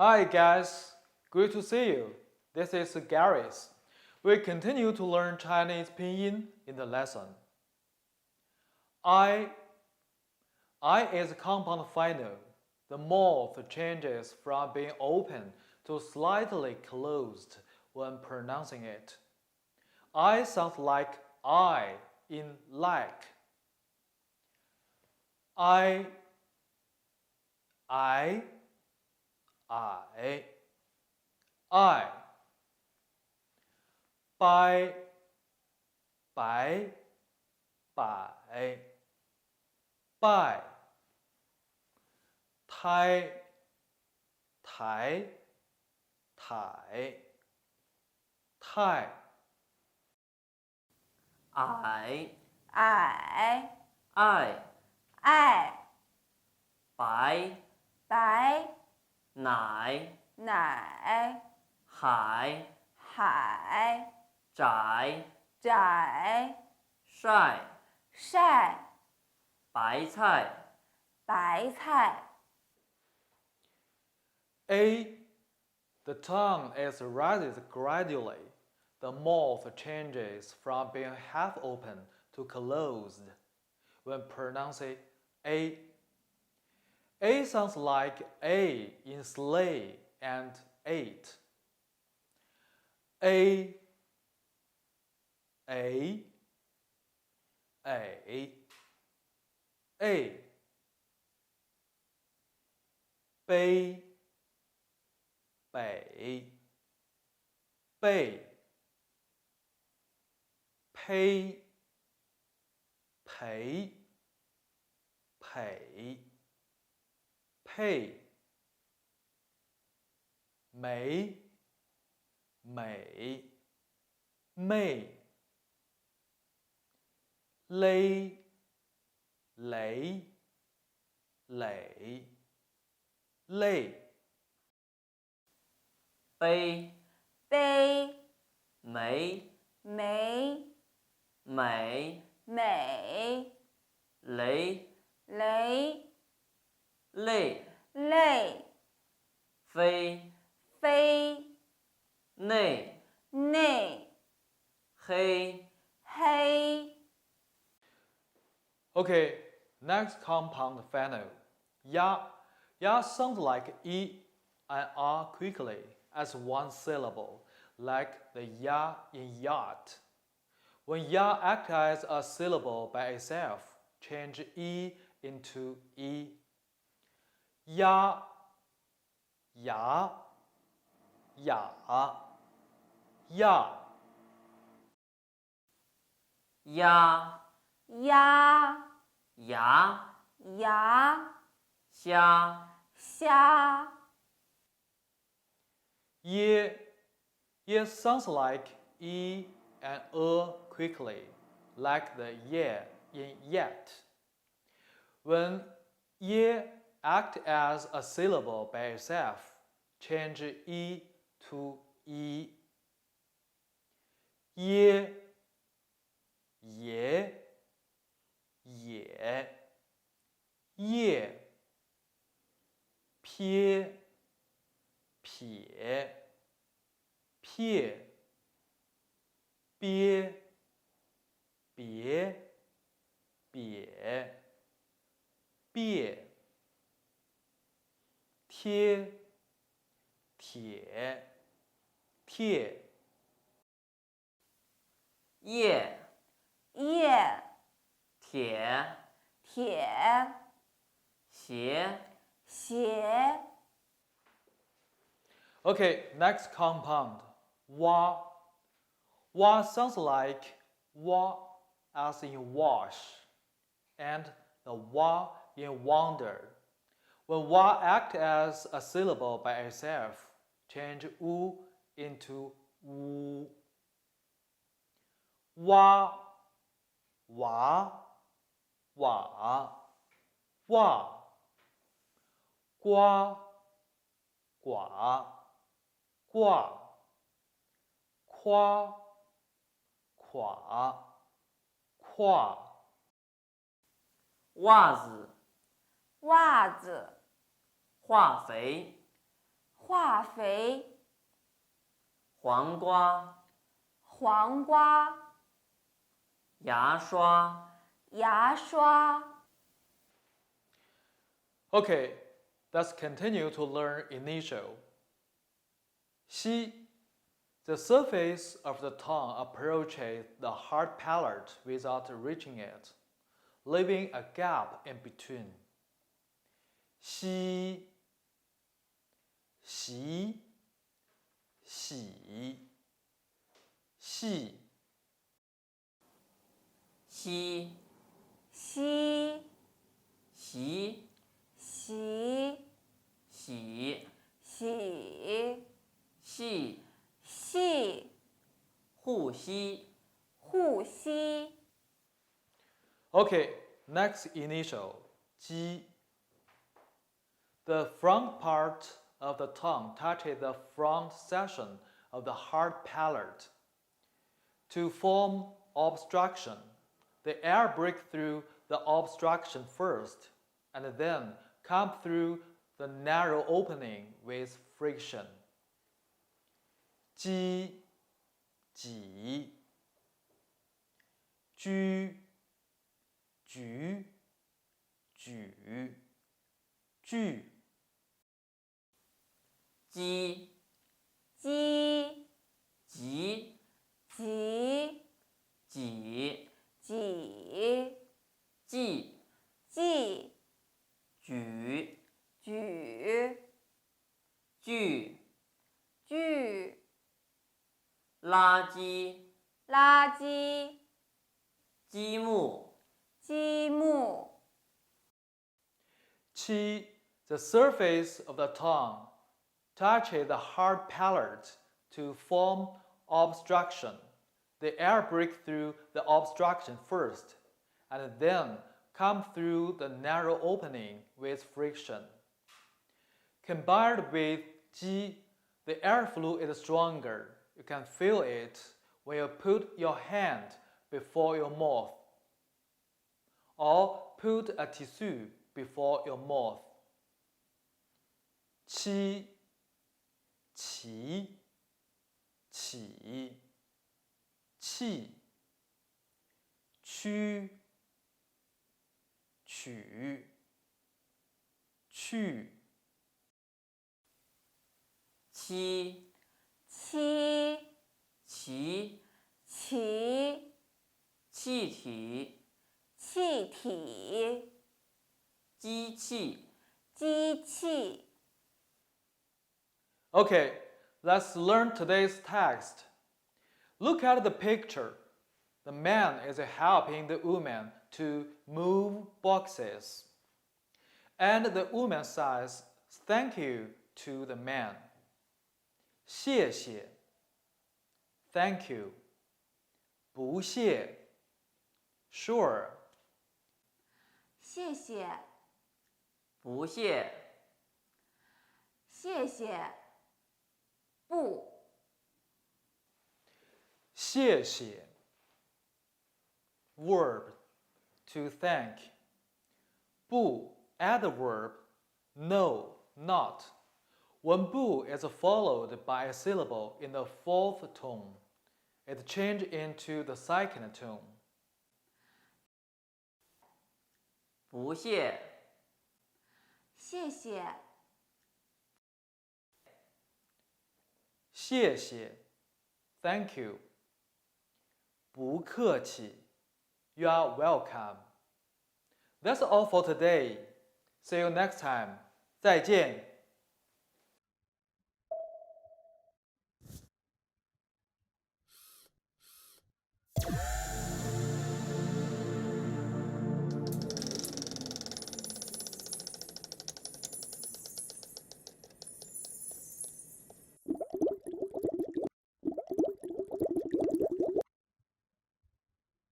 Hi guys, great to see you. This is Gareth. We continue to learn Chinese pinyin in the lesson. I is compound final. The mouth changes from being open to slightly closed when pronouncing it. I sounds like I in like. I, I, I, I. By, by, by, by. Tai, tai, tai, tai. I, 矮 爱， 爱 白， 白 奶， 奶 海， 海 窄， 窄 晒， 晒 白菜， 白菜 A. The tongue is raised gradually. The mouth changes from being half open to closed when pronouncing A. A sounds like A in sleigh and eight. A, A, A, A. Bay, 北，背，呸，陪，陪，配，没，美，妹，勒，雷，垒，累。杯，杯没，没美，美雷，雷累，累飞，飞内，内黑，黑 Okay, next compound final. Ya. Ya sounds like E and R quickly as one syllable, like the ya in yacht. When ya acts as a syllable by itself, change E into E. Ya, ya, ya, ya. 鸭，鸭牙，牙虾，虾 Ye. Ye sounds like E and quickly, like the ye in yet. When ye act as a syllable by itself, change E to E. Ye, ye, ye, ye. Pie, pie, pie. Bie, bie, bie, bie. Tie, tie, tie. 叶，叶铁，铁鞋，鞋 Okay, next compound. Wa. Wa sounds like wa as in wash and the wa in wonder. When wa acts as a syllable by itself, change u into wu. Wa, wa, wa, wa. Gua, gua, gua. Kwa, kwa, kwa. 袜子，袜子化肥，化肥，黄瓜、黄瓜，牙刷、牙刷。 Okay, let's continue to learn initial. 西 The surface of the tongue approaches the hard palate without reaching it, leaving a gap in between. 吸洗洗细吸、吸洗、洗洗、洗细、细护膝、护膝。 Okay, next initial, 鸡 The front part of the tongue touches the front section of the hard palate. To form obstruction, the air breaks through the obstruction first and then comes through the narrow opening with friction. 鸡挤居举举句鸡、鸡急、挤挤、挤记、记举、举句、句垃圾、垃圾积木、积木。七 The surface of the tongue touches the hard palate to form obstruction. The air breaks through the obstruction first and then comes through the narrow opening with friction. Combined with Ji, the airflow is stronger. You can feel it when you put your hand before your mouth or put a tissue before your mouth. 七起起气曲取去七、七旗、旗气体、气体机器、机器。 Okay, let's learn today's text. Look at the picture. The man is helping the woman to move boxes. And the woman says thank you to the man. 谢谢 Thank you. 不谢 Sure. 谢谢不屑、谢谢不谢谢 Verb to thank. 不 add the verb no, not. When bu is followed by a syllable in the fourth tone, it changes into the second tone. 不屑、谢谢谢谢 Thank you. 不客气 You are welcome. That's all for today. See you next time. 再见。